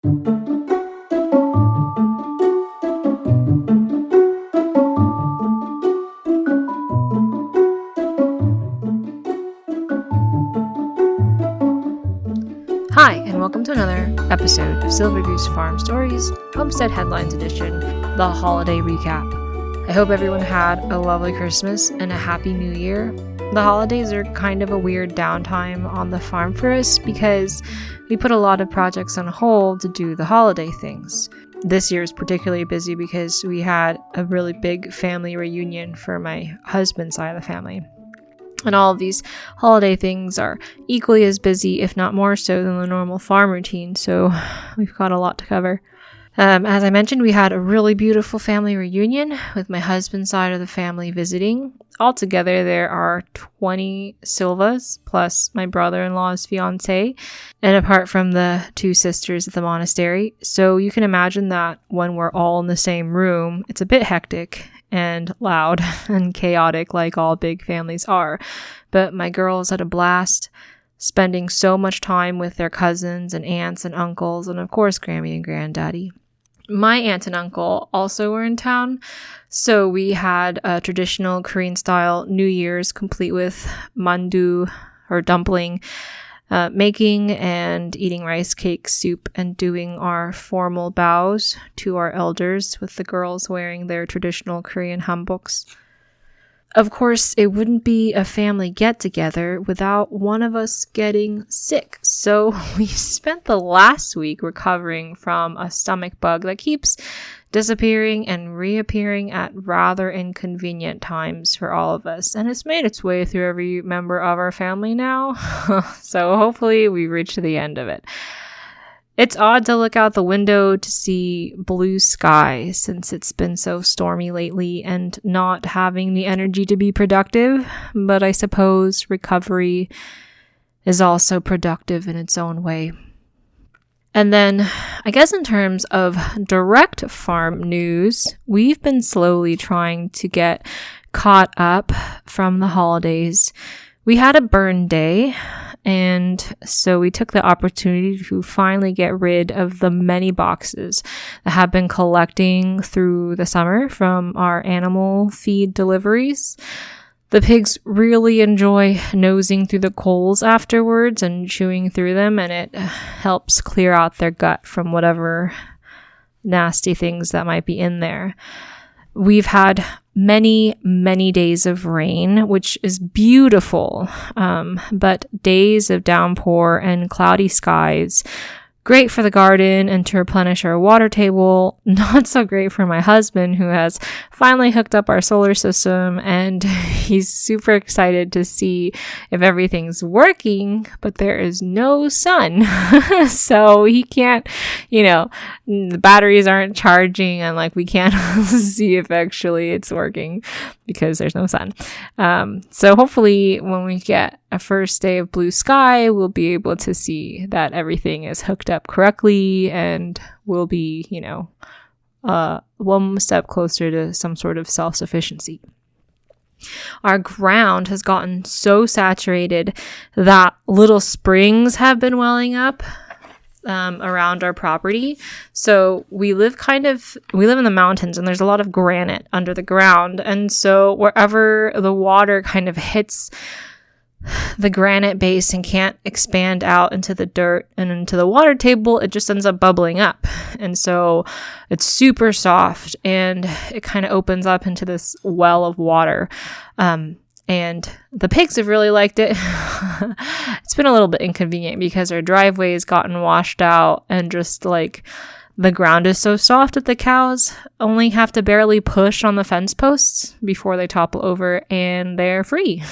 Hi, and welcome to another episode of Silver Goose Farm Stories, Homestead Headlines Edition, the holiday recap. I hope everyone had a lovely Christmas and a happy New Year. The holidays are kind of a weird downtime on the farm for us because we put a lot of projects on hold to do the holiday things. This year is particularly busy because we had a really big family reunion for my husband's side of the family. And all of these holiday things are equally as busy, if not more so, than the normal farm routine, so we've got a lot to cover. As I mentioned, we had a really beautiful family reunion with my husband's side of the family visiting. Altogether, there are 20 Silvas, plus my brother-in-law's fiance, and apart from the two sisters at the monastery. So you can imagine that when we're all in the same room, it's a bit hectic and loud and chaotic like all big families are. But my girls had a blast, spending so much time with their cousins and aunts and uncles, and of course Grammy and Granddaddy. My aunt and uncle also were in town, so we had a traditional Korean-style New Year's complete with mandu, or dumpling, making and eating rice cake soup and doing our formal bows to our elders with the girls wearing their traditional Korean hanboks. Of course, it wouldn't be a family get-together without one of us getting sick. So we spent the last week recovering from a stomach bug that keeps disappearing and reappearing at rather inconvenient times for all of us. And it's made its way through every member of our family now. So hopefully we reach the end of it. It's odd to look out the window to see blue sky since it's been so stormy lately and not having the energy to be productive, but I suppose recovery is also productive in its own way. And then, I guess in terms of direct farm news, we've been slowly trying to get caught up from the holidays. We had a burn day, and so we took the opportunity to finally get rid of the many boxes that have been collecting through the summer from our animal feed deliveries. The pigs really enjoy nosing through the coals afterwards and chewing through them, and it helps clear out their gut from whatever nasty things that might be in there. We've had many, many days of rain, which is beautiful, but days of downpour and cloudy skies, great for the garden and to replenish our water table, not so great for my husband, who has finally hooked up our solar system, and he's super excited to see if everything's working, but there is no sun. So he can't, the batteries aren't charging, and we can't see if actually it's working because there's no sun. So hopefully when we get a first day of blue sky, we'll be able to see that everything is hooked up correctly, and we'll be, one step closer to some sort of self-sufficiency. Our ground has gotten so saturated that little springs have been welling up around our property. So we live in the mountains, and there's a lot of granite under the ground. And so wherever the water kind of hits the granite base and can't expand out into the dirt and into the water table, it just ends up bubbling up. And so it's super soft, and it kind of opens up into this well of water. And the pigs have really liked it. It's been a little bit inconvenient because our driveway has gotten washed out, and just the ground is so soft that the cows only have to barely push on the fence posts before they topple over, and they're free.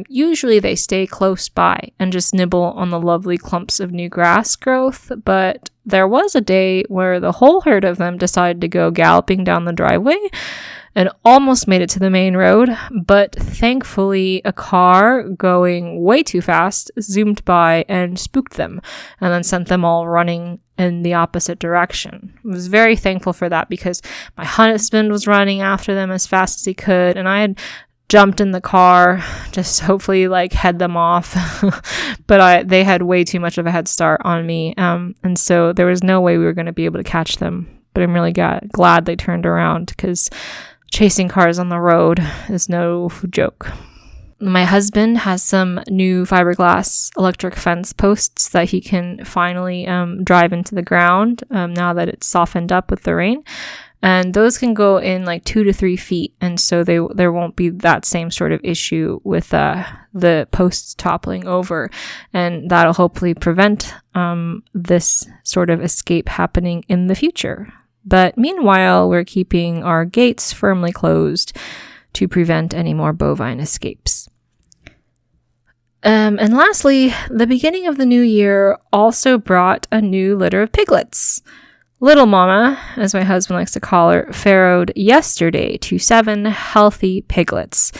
Usually they stay close by and just nibble on the lovely clumps of new grass growth, but there was a day where the whole herd of them decided to go galloping down the driveway and almost made it to the main road, but thankfully a car going way too fast zoomed by and spooked them and then sent them all running in the opposite direction. I was very thankful for that because my husband was running after them as fast as he could, and I had jumped in the car, just hopefully like head them off. But they had way too much of a head start on me. And so there was no way we were going to be able to catch them. But I'm really glad they turned around, because chasing cars on the road is no joke. My husband has some new fiberglass electric fence posts that he can finally drive into the ground now that it's softened up with the rain. And those can go in like 2 to 3 feet. And so there won't be that same sort of issue with the posts toppling over. And that'll hopefully prevent this sort of escape happening in the future. But meanwhile, we're keeping our gates firmly closed to prevent any more bovine escapes. And lastly, the beginning of the new year also brought a new litter of piglets. Little Mama, as my husband likes to call her, farrowed yesterday to 7 healthy piglets.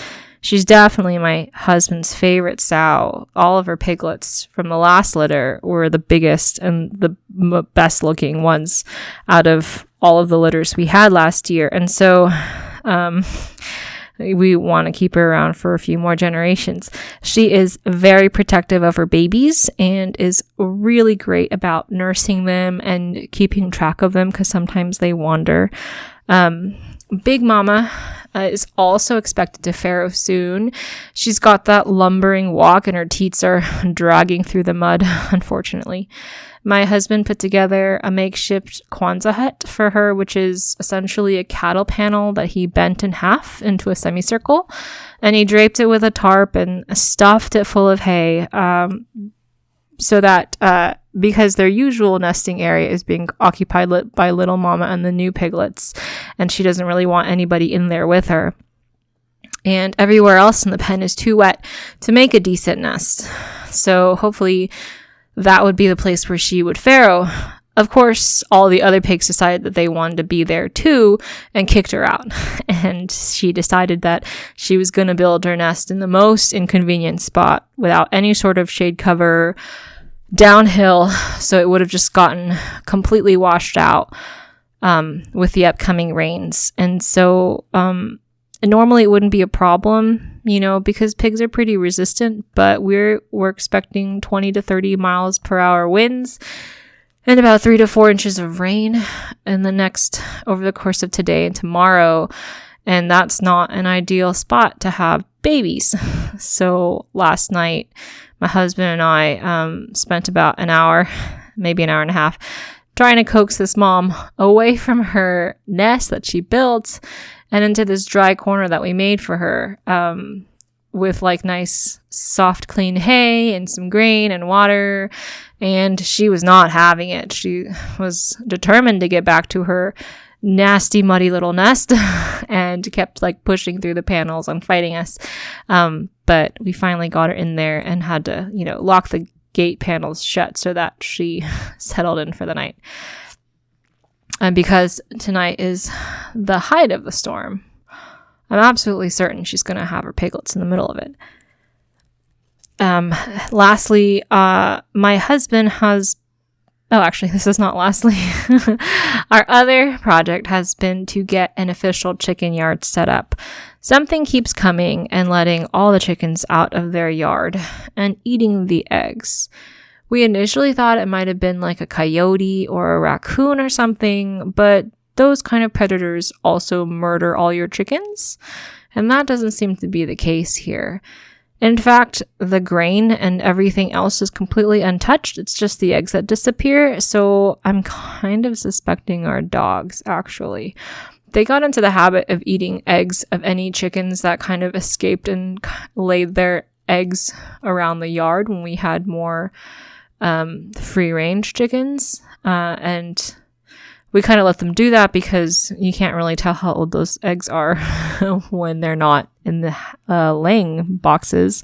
She's definitely my husband's favorite sow. All of her piglets from the last litter were the biggest and the best looking ones out of all of the litters we had last year. And so we want to keep her around for a few more generations. She is very protective of her babies and is really great about nursing them and keeping track of them, because sometimes they wander. Big Mama is also expected to farrow soon. She's got that lumbering walk and her teats are dragging through the mud, unfortunately. My husband put together a makeshift Kwanzaa hut for her, which is essentially a cattle panel that he bent in half into a semicircle. And he draped it with a tarp and stuffed it full of hay, so that because their usual nesting area is being occupied by Little Mama and the new piglets, and she doesn't really want anybody in there with her. And everywhere else in the pen is too wet to make a decent nest. So hopefully that would be the place where she would farrow. Of course, all the other pigs decided that they wanted to be there too and kicked her out. And she decided that she was going to build her nest in the most inconvenient spot without any sort of shade cover, downhill. So it would have just gotten completely washed out with the upcoming rains. And so normally it wouldn't be a problem, because pigs are pretty resistant, but we're expecting 20 to 30 miles per hour winds and about 3 to 4 inches of rain over the course of today and tomorrow. And that's not an ideal spot to have babies. So last night, my husband and I spent about an hour, maybe an hour and a half, trying to coax this mom away from her nest that she built and into this dry corner that we made for her, with like nice, soft, clean hay and some grain and water. And she was not having it. She was determined to get back to her nasty, muddy little nest and kept like pushing through the panels and fighting us. But we finally got her in there and had to, lock the gate panels shut so that she settled in for the night. And because tonight is the height of the storm, I'm absolutely certain she's going to have her piglets in the middle of it. Lastly, my husband has... Oh, actually, this is not lastly. Our other project has been to get an official chicken yard set up. Something keeps coming and letting all the chickens out of their yard and eating the eggs. We initially thought it might have been like a coyote or a raccoon or something, but those kind of predators also murder all your chickens, and that doesn't seem to be the case here. In fact, the grain and everything else is completely untouched. It's just the eggs that disappear, so I'm kind of suspecting our dogs, actually. They got into the habit of eating eggs of any chickens that kind of escaped and laid their eggs around the yard when we had more free-range chickens, and we kind of let them do that because you can't really tell how old those eggs are when they're not in the laying boxes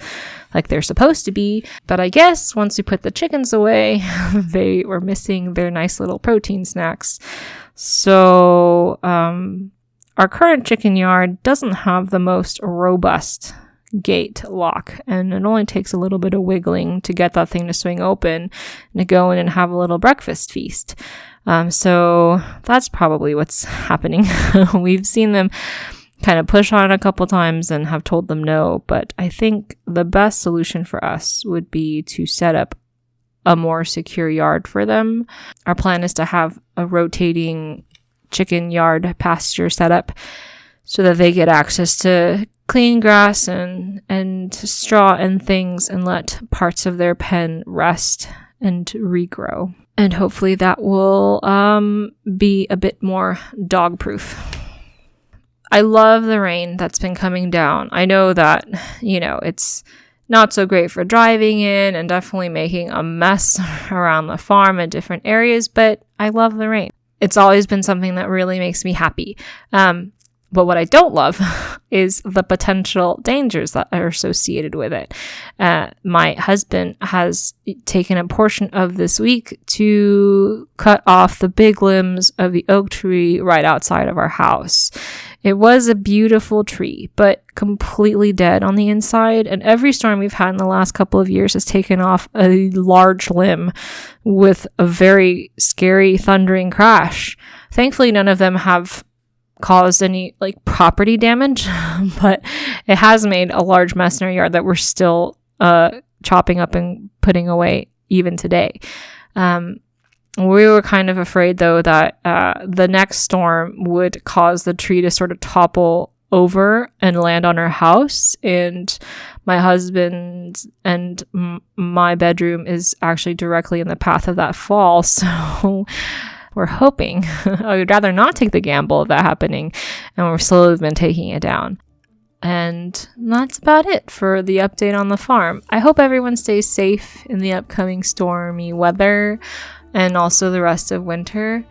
like they're supposed to be. But I guess once we put the chickens away, they were missing their nice little protein snacks. So our current chicken yard doesn't have the most robust gate lock, and it only takes a little bit of wiggling to get that thing to swing open and to go in and have a little breakfast feast. So that's probably what's happening. We've seen them kind of push on it a couple times and have told them no. But I think the best solution for us would be to set up a more secure yard for them. Our plan is to have a rotating chicken yard pasture set up so that they get access to clean grass and straw and things, and let parts of their pen rest and regrow. And hopefully that will be a bit more dog proof. I love the rain that's been coming down. I know that, it's not so great for driving in and definitely making a mess around the farm in different areas, but I love the rain. It's always been something that really makes me happy. But what I don't love is the potential dangers that are associated with it. My husband has taken a portion of this week to cut off the big limbs of the oak tree right outside of our house. It was a beautiful tree, but completely dead on the inside. And every storm we've had in the last couple of years has taken off a large limb with a very scary thundering crash. Thankfully, none of them have caused any property damage, but it has made a large mess in our yard that we're still chopping up and putting away even today. We were kind of afraid though that the next storm would cause the tree to sort of topple over and land on our house, and my husband and my bedroom is actually directly in the path of that fall, so we're hoping. I would rather not take the gamble of that happening, and we're slowly been taking it down. And that's about it for the update on the farm. I hope everyone stays safe in the upcoming stormy weather and also the rest of winter.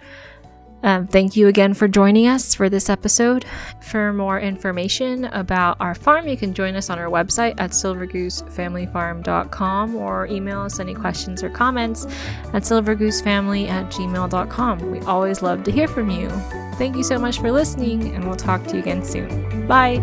Thank you again for joining us for this episode. For more information about our farm, you can join us on our website at silvergoosefamilyfarm.com or email us any questions or comments at silvergoosefamily@gmail.com. We always love to hear from you. Thank you so much for listening, and we'll talk to you again soon. Bye!